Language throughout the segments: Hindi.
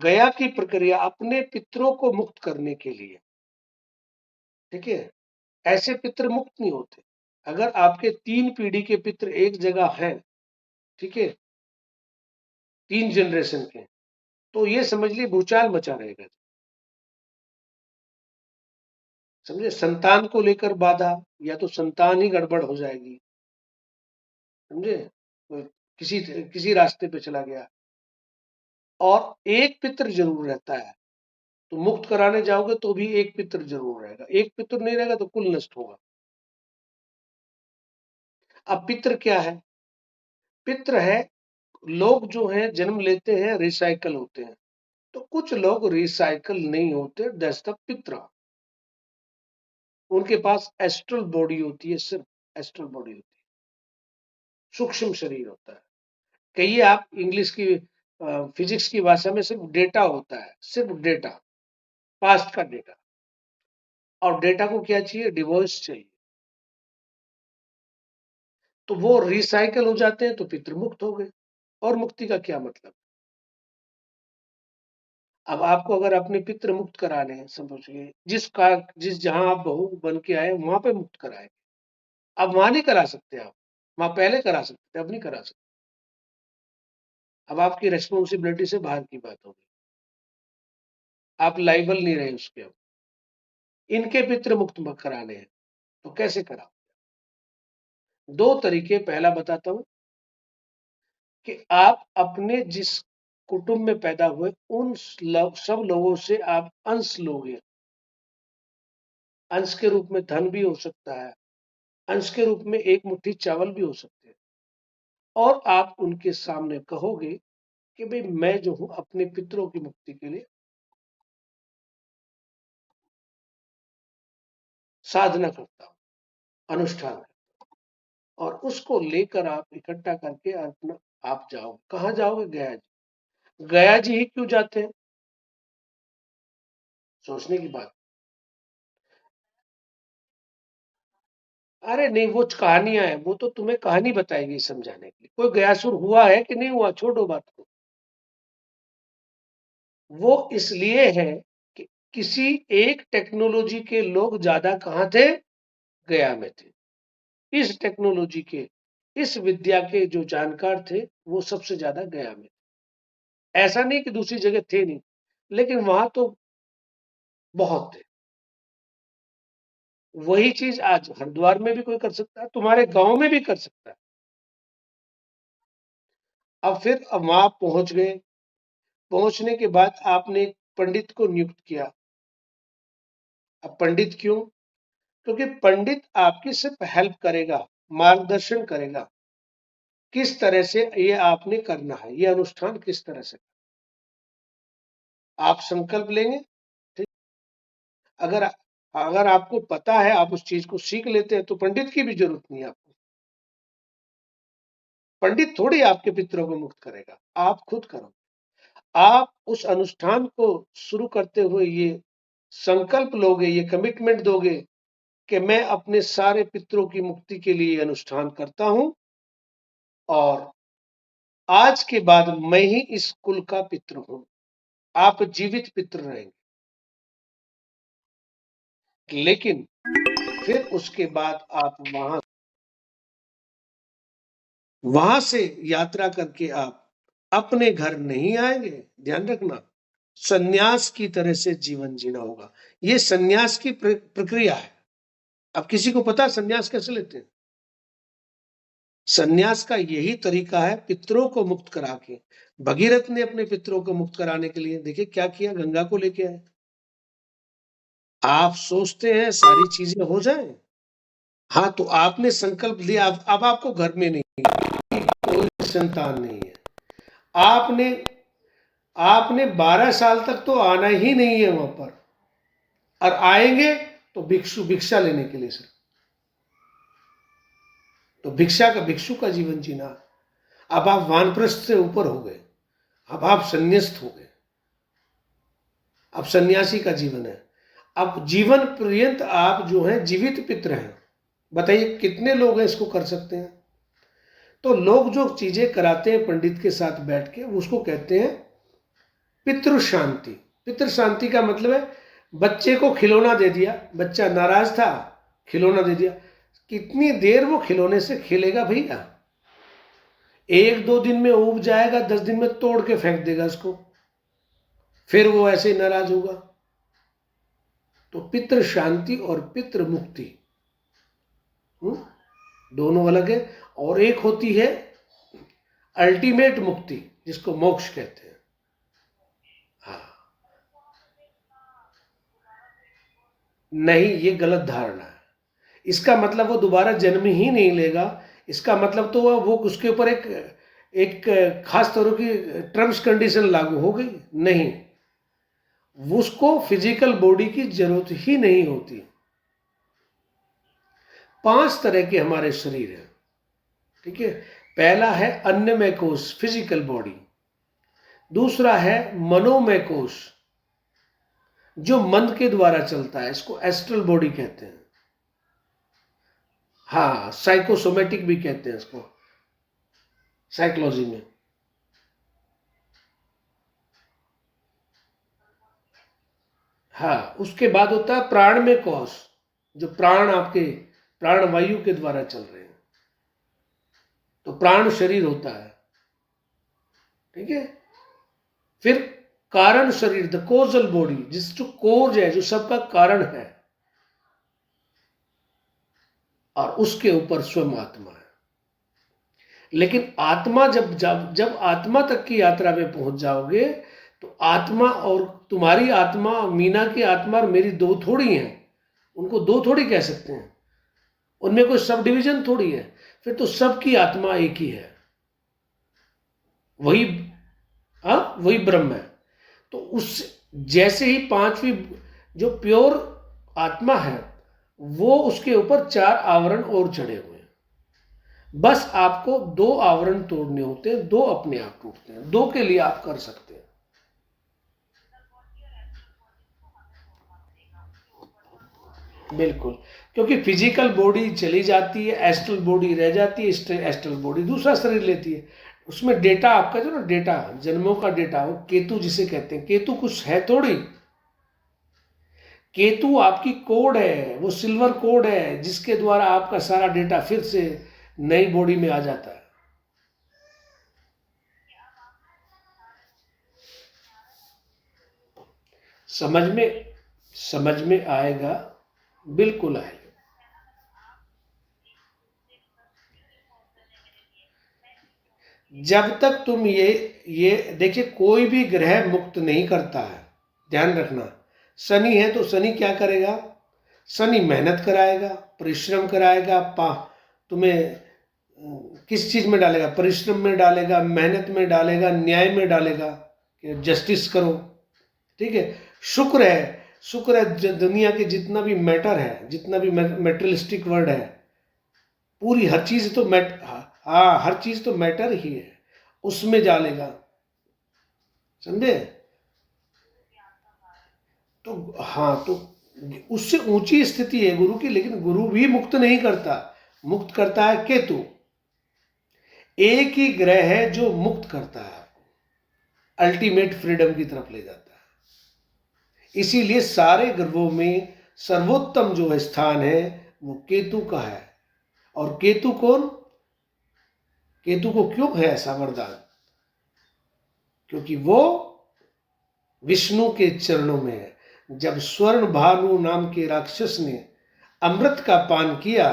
गया की प्रक्रिया अपने पितरों को मुक्त करने के लिए, ठीक है। ऐसे पितर मुक्त नहीं होते। अगर आपके 3 पीढ़ी के पितर एक जगह हैं, ठीक है, 3 जनरेशन के, तो ये समझ लीजिए भूचाल मचा रहेगा। समझे, संतान को लेकर बाधा, या तो संतान ही गड़बड़ हो जाएगी, समझे, तो किसी किसी रास्ते पे चला गया। और एक पितर जरूर रहता है, तो मुक्त कराने जाओगे तो भी एक पितर जरूर रहेगा, एक पितर नहीं रहेगा तो कुल नष्ट होगा। अब पितर क्या है? पितर है, लोग जो हैं जन्म लेते हैं रिसाइकल होते हैं, तो कुछ लोग रिसाइकल नहीं होते, दैट्स द पित्र। उनके पास एस्ट्रल बॉडी होती है, सिर्फ एस्ट्रल बॉडी होती है, सूक्ष्म शरीर होता है। कहिए आप इंग्लिश की फिजिक्स की भाषा में सिर्फ डेटा होता है, सिर्फ डेटा, पास्ट का डेटा। और डेटा को क्या चाहिए? डिवोर्स चाहिए। तो वो रिसाइकल हो जाते हैं तो पितृ मुक्त हो गए। और मुक्ति का क्या मतलब? अब आपको अगर अपने पितृ मुक्त कराने हैं, समझिए जिस जहां आप बहू बन के आए वहां पे मुक्त कराए। अब वहां नहीं करा सकते, आप वहां पहले करा सकते, अब नहीं करा सकते। अब आपकी रेस्पॉन्सिबिलिटी से बाहर की बात होगी, आप लाइबल नहीं रहे उसके। अब इनके पितृ मुक्त कराने हैं तो कैसे करा? दो तरीके पहला बताता हूं कि आप अपने जिस कुटुंब में पैदा हुए उन सब लोगों से आप अंश लोगे। अंश के रूप में धन भी हो सकता है, अंश के रूप में एक मुट्ठी चावल भी हो सकते हैं। और आप उनके सामने कहोगे कि भाई मैं जो हूं अपने पितरों की मुक्ति के लिए साधना करता हूं, अनुष्ठान करता हूं। और उसको लेकर आप इकट्ठा करके अपना आप जाओ। कहां जाओगे? गया जी। गया जी ही क्यों जाते हैं? सोचने की बात। अरे नहीं, वो कहानियां हैं, वो तो तुम्हें कहानी बताएगी समझाने के लिए। कोई गयासुर हुआ है कि नहीं हुआ, छोड़ो बात को। वो इसलिए है कि किसी एक टेक्नोलॉजी के लोग ज्यादा कहां थे? गया में थे। इस टेक्नोलॉजी के, इस विद्या के जो जानकार थे वो सबसे ज्यादा गया में थे। ऐसा नहीं कि दूसरी जगह थे नहीं, लेकिन वहां तो बहुत थे। वही चीज आज हरिद्वार में भी कोई कर सकता है, तुम्हारे गांव में भी कर सकता है। अब वहां पहुंच गए। पहुंचने के बाद आपने एक पंडित को नियुक्त किया। अब पंडित क्यों? क्योंकि पंडित आपकी सिर्फ हेल्प करेगा, मार्गदर्शन करेगा, किस तरह से ये आपने करना है, ये अनुष्ठान किस तरह से। आप संकल्प लेंगे, ठीक। अगर अगर आपको पता है, आप उस चीज को सीख लेते हैं, तो पंडित की भी जरूरत नहीं है आपको। पंडित थोड़ी आपके पितरों को मुक्त करेगा, आप खुद करो। आप उस अनुष्ठान को शुरू करते हुए ये संकल्प लोगे, ये कमिटमेंट दोगे कि मैं अपने सारे पितरों की मुक्ति के लिए अनुष्ठान करता हूं, और आज के बाद मैं ही इस कुल का पितृ हूं। आप जीवित पितृ रहेंगे। लेकिन फिर उसके बाद आप वहां से यात्रा करके आप अपने घर नहीं आएंगे। ध्यान रखना, सन्यास की तरह से जीवन जीना होगा। ये सन्यास की प्रक्रिया है। अब किसी को पता है सन्यास कैसे लेते हैं? सन्यास का यही तरीका है, पितरों को मुक्त करा के। भगीरथ ने अपने पितरों को मुक्त कराने के लिए देखिए क्या किया, गंगा को लेके आए। आप सोचते हैं सारी चीजें हो जाएं, हाँ, तो आपने संकल्प लिया, अब आपको घर में नहीं, कोई संतान नहीं है, आपने आपने 12 साल तक तो आना ही नहीं है वहां पर। और आएंगे तो भिक्षा लेने के लिए सर। तो भिक्षु का जीवन जीना। अब आप वानप्रस्थ से ऊपर हो गए, अब आप संन्यास्त हो गए, अब सन्यासी का जीवन है। अब जीवन पर्यंत आप जो है जीवित पितृ हैं। बताइए कितने लोग हैं इसको कर सकते हैं? तो लोग जो चीजें कराते हैं पंडित के साथ बैठ के, उसको कहते हैं पितृ शांति, पितृ शांति का मतलब है बच्चे को खिलौना दे दिया, बच्चा नाराज था, खिलौना दे दिया, कितनी देर वो खिलौने से खेलेगा भैया? 1-2 दिन में ऊब जाएगा, 10 दिन में तोड़ के फेंक देगा उसको, फिर वो ऐसे ही नाराज होगा। तो पितृ शांति और पितृ मुक्ति दोनों अलग है। और एक होती है अल्टीमेट मुक्ति, जिसको मोक्ष कहते हैं। हाँ, नहीं, ये गलत धारणा है। इसका मतलब वो दोबारा जन्म ही नहीं लेगा। इसका मतलब तो वो उसके ऊपर एक खास तरह की टर्म्स कंडीशन लागू हो गई। नहीं, उसको फिजिकल बॉडी की जरूरत ही नहीं होती। 5 तरह के हमारे शरीर हैं, ठीक है। पहला है अन्नमय कोश, फिजिकल बॉडी। दूसरा है मनोमय कोश, जो मन के द्वारा चलता है, इसको एस्ट्रल बॉडी कहते हैं। हाँ, साइकोसोमेटिक भी कहते हैं इसको साइकोलॉजी में। हाँ, उसके बाद होता है प्राणमय कोश, जो प्राण आपके प्राण वायु के द्वारा चल रहे हैं, तो प्राण शरीर होता है, ठीक है। फिर कारण शरीर, द कोजल बॉडी, जिस जो कोज है, जो सबका कारण है, और उसके ऊपर स्वयं आत्मा है। लेकिन आत्मा जब आत्मा तक की यात्रा में पहुंच जाओगे, तो आत्मा और तुम्हारी आत्मा, मीना की आत्मा और मेरी दो थोड़ी हैं। उनको दो थोड़ी कह सकते हैं, उनमें कोई सब डिवीजन थोड़ी है। फिर तो सबकी आत्मा एक ही है, वही वही ब्रह्म है। तो उस जैसे ही 5वीं जो प्योर आत्मा है, वो उसके ऊपर 4 आवरण और चढ़े हुए हैं। बस आपको 2 आवरण तोड़ने होते हैं, 2 अपने आप टूटते हैं, 2 के लिए आप कर सकते हैं। बिल्कुल, क्योंकि फिजिकल बॉडी चली जाती है, एस्ट्रल बॉडी रह जाती है, एस्ट्रल बॉडी दूसरा शरीर लेती है। उसमें डेटा आपका जो ना डेटा, जन्मों का डेटा, वो केतु जिसे कहते हैं, केतु कुछ है थोड़ी। केतु आपकी कोड है, वो सिल्वर कोड है, जिसके द्वारा आपका सारा डेटा फिर से नई बॉडी में आ जाता है। समझ में आएगा, बिल्कुल आएगा। जब तक तुम ये देखिए, कोई भी ग्रह मुक्त नहीं करता है, ध्यान रखना। शनि है तो शनि क्या करेगा? शनि मेहनत कराएगा, परिश्रम कराएगा, तुम्हें किस चीज में डालेगा? परिश्रम में डालेगा, मेहनत में डालेगा, न्याय में डालेगा कि जस्टिस करो, ठीक है। शुक्र है दुनिया के जितना भी मैटर है, जितना भी मेटेरियलिस्टिक वर्ड है, पूरी हर चीज तो हर चीज तो मैटर ही है, उसमें डालेगा, समझे? तो हाँ, तो उससे ऊंची स्थिति है गुरु की, लेकिन गुरु भी मुक्त नहीं करता, मुक्त करता है केतु। एक ही ग्रह है जो मुक्त करता है, अल्टीमेट फ्रीडम की तरफ ले जाता है। इसीलिए सारे ग्रहों में सर्वोत्तम जो स्थान है वो केतु का है। और केतु कौन? केतु को क्यों है ऐसा वरदान? क्योंकि वो विष्णु के चरणों में है। जब स्वर्ण भानु नाम के राक्षस ने अमृत का पान किया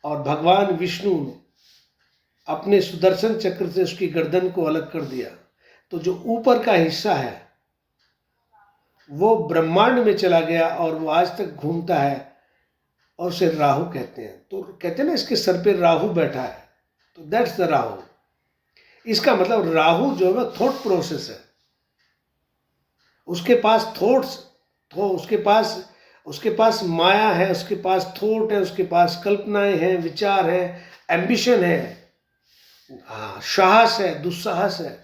और भगवान विष्णु ने अपने सुदर्शन चक्र से उसकी गर्दन को अलग कर दिया, तो जो ऊपर का हिस्सा है वो ब्रह्मांड में चला गया और वो आज तक घूमता है, और उसे राहु कहते हैं। तो कहते हैं ना, इसके सर पे राहु बैठा है, तो दैट्स द राहु। इसका मतलब राहु जो है थॉट प्रोसेस है, उसके पास थॉट्स, तो उसके पास माया है, उसके पास थॉट है, उसके पास कल्पनाएं हैं, विचार है, एम्बिशन है, साहस है, दुस्साहस है।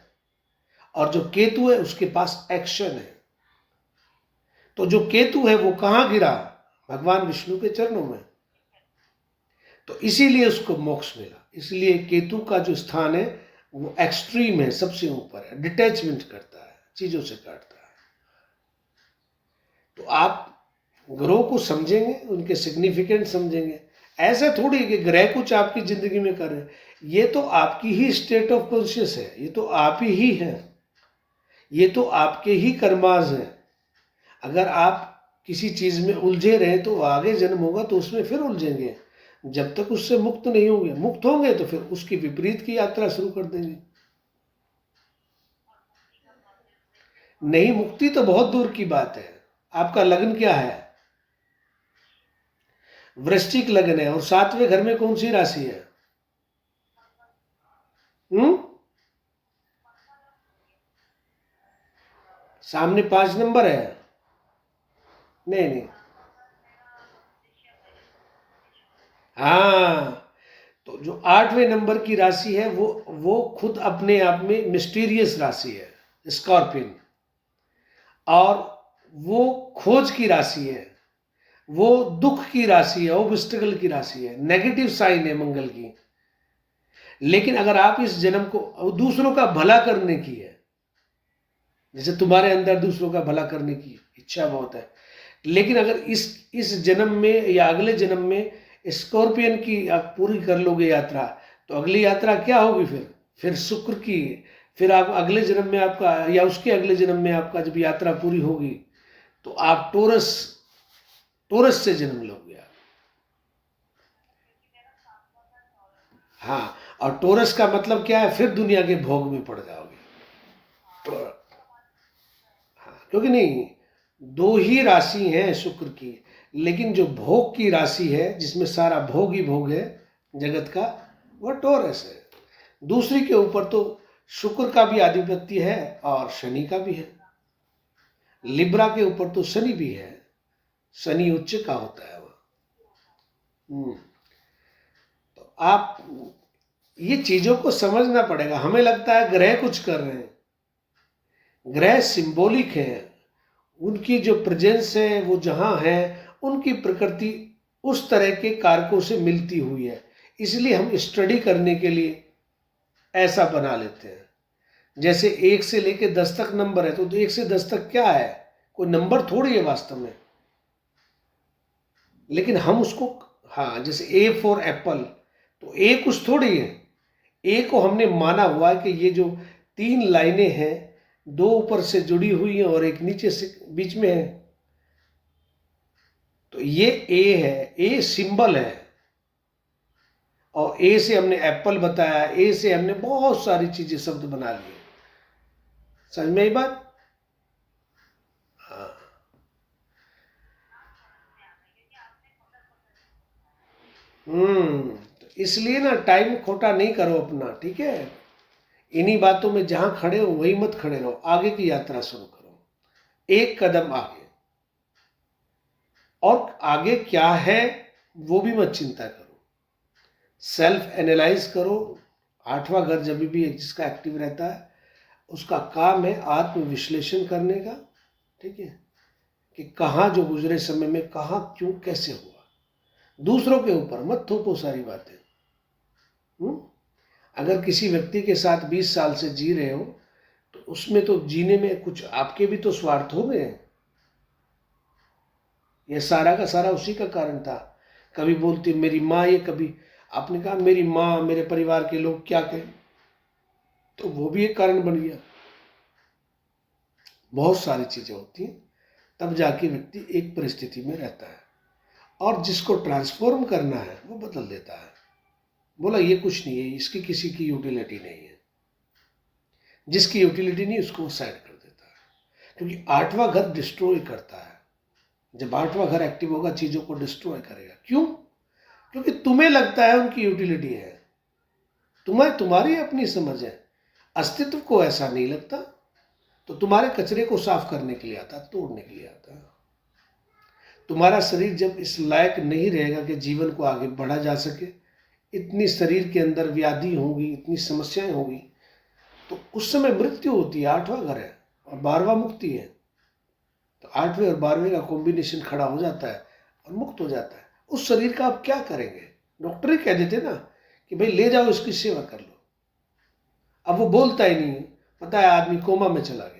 और जो केतु है उसके पास एक्शन है। तो जो केतु है वो कहाँ गिरा? भगवान विष्णु के चरणों में। तो इसीलिए उसको मोक्ष मिला। इसलिए केतु का जो स्थान है वो एक्सट्रीम है, सबसे ऊपर है, डिटैचमेंट करता है। चीजों से काटता है। तो आप ग्रह को समझेंगे, उनके सिग्निफिकेंट समझेंगे। ऐसा थोड़ी कि ग्रह कुछ आपकी जिंदगी में कर रहे हैं, ये तो आपकी ही स्टेट ऑफ कॉन्शियस है, ये तो आप ही हैं, ये तो आपके ही कर्माज हैं। अगर आप किसी चीज में उलझे रहे तो आगे जन्म होगा तो उसमें फिर उलझेंगे। जब तक उससे मुक्त नहीं होंगे, मुक्त होंगे तो फिर उसकी विपरीत की यात्रा शुरू कर देंगे। नहीं, मुक्ति तो बहुत दूर की बात है। आपका लग्न क्या है? वृश्चिक लग्न है, और 7वें घर में कौन सी राशि है? हम्म, सामने 5 नंबर है। नहीं नहीं, हाँ, तो जो 8वें नंबर की राशि है वो खुद अपने आप में मिस्टीरियस राशि है, स्कॉर्पियन। और वो खोज की राशि है, वो दुख की राशि है, ऑब्स्टिकल की राशि है, नेगेटिव साइन है मंगल की। लेकिन अगर आप इस जन्म को दूसरों का भला करने की है, जैसे तुम्हारे अंदर दूसरों का भला करने की इच्छा बहुत है, लेकिन अगर इस जन्म में या अगले जन्म में स्कॉर्पियन की आप पूरी कर लोगे यात्रा, तो अगली यात्रा क्या होगी? फिर शुक्र की। फिर आप अगले जन्म में आपका, या उसके अगले जन्म में आपका जब यात्रा पूरी होगी तो आप टोरस टोरस से जन्म लोगे आप। हाँ, और टोरस का मतलब क्या है? फिर दुनिया के भोग में पड़ जाओगे। तो हाँ, क्योंकि नहीं, दो ही राशि हैं शुक्र की, लेकिन जो भोग की राशि है जिसमें सारा भोग ही भोग है जगत का, वह टोरस है। दूसरी के ऊपर तो शुक्र का भी आधिपत्य है और शनि का भी है। लिब्रा के ऊपर तो शनि भी है, शनि उच्च का होता है वह। तो आप ये चीजों को समझना पड़ेगा। हमें लगता है ग्रह कुछ कर रहे हैं, ग्रह सिंबॉलिक है, उनकी जो प्रेजेंस है वो जहां है, उनकी प्रकृति उस तरह के कारकों से मिलती हुई है, इसलिए हम स्टडी करने के लिए ऐसा बना लेते हैं। जैसे 1 से लेके 10 तक नंबर है, तो 1 से 10 तक क्या है? कोई नंबर थोड़ी है वास्तव में, लेकिन हम उसको, हाँ, जैसे ए फॉर एप्पल, तो ए कुछ थोड़ी है। ए को हमने माना हुआ है कि ये जो 3 लाइनें हैं, 2 ऊपर से जुड़ी हुई हैं और एक नीचे से बीच में है, तो ये ए है, ए सिंबल है। और ए से हमने एप्पल बताया, ए से हमने बहुत सारी चीजें शब्द बना लिए। समझ में आई बात? हाँ। तो इसलिए ना टाइम खोटा नहीं करो अपना, ठीक है? इन्हीं बातों में जहां खड़े हो वही मत खड़े रहो, आगे की यात्रा शुरू करो, एक कदम आगे। और आगे क्या है वो भी मत चिंता करो, सेल्फ एनालाइज करो। 8वां घर जब भी जिसका एक्टिव रहता है उसका काम है आत्म विश्लेषण करने का, ठीक है? कि कहाँ जो गुजरे समय में कहाँ क्यों कैसे हुआ। दूसरों के ऊपर मत थोपो सारी बातें। अगर किसी व्यक्ति के साथ 20 साल से जी रहे हो तो उसमें तो जीने में कुछ आपके भी तो स्वार्थ हो गए। यह सारा का सारा उसी का कारण था। कभी बोलती मेरी माँ, ये कभी आपने कहा मेरी माँ, मेरे परिवार के लोग क्या कहें, तो वो भी एक कारण बन गया। बहुत सारी चीजें होती हैं, तब जाके व्यक्ति एक परिस्थिति में रहता है, और जिसको ट्रांसफॉर्म करना है वो बदल देता है। बोला ये कुछ नहीं है, इसकी किसी की यूटिलिटी नहीं है, जिसकी यूटिलिटी नहीं उसको साइड कर देता है। क्योंकि 8वां घर डिस्ट्रॉय करता है। जब 8वां घर एक्टिव होगा चीजों को डिस्ट्रॉय करेगा। क्यों? क्योंकि तुम्हें लगता है उनकी यूटिलिटी है, तुम्हें तुम्हारी अपनी समझ है, अस्तित्व को ऐसा नहीं लगता, तो तुम्हारे कचरे को साफ करने के लिए आता, तोड़ने के लिए आता। तुम्हारा शरीर जब इस लायक नहीं रहेगा कि जीवन को आगे बढ़ा जा सके, इतनी शरीर के अंदर व्याधि होगी, इतनी समस्याएं होगी, तो उस समय मृत्यु होती है। 8वां घर है और 12वां मुक्ति है, तो 8वें और 12वें का कॉम्बिनेशन खड़ा हो जाता है और मुक्त हो जाता है। उस शरीर का आप क्या करेंगे? डॉक्टर ही कह देते ना कि भाई ले जाओ, इसकी सेवा कर लो। अब वो बोलता ही नहीं है, पता है आदमी कोमा में चला गया।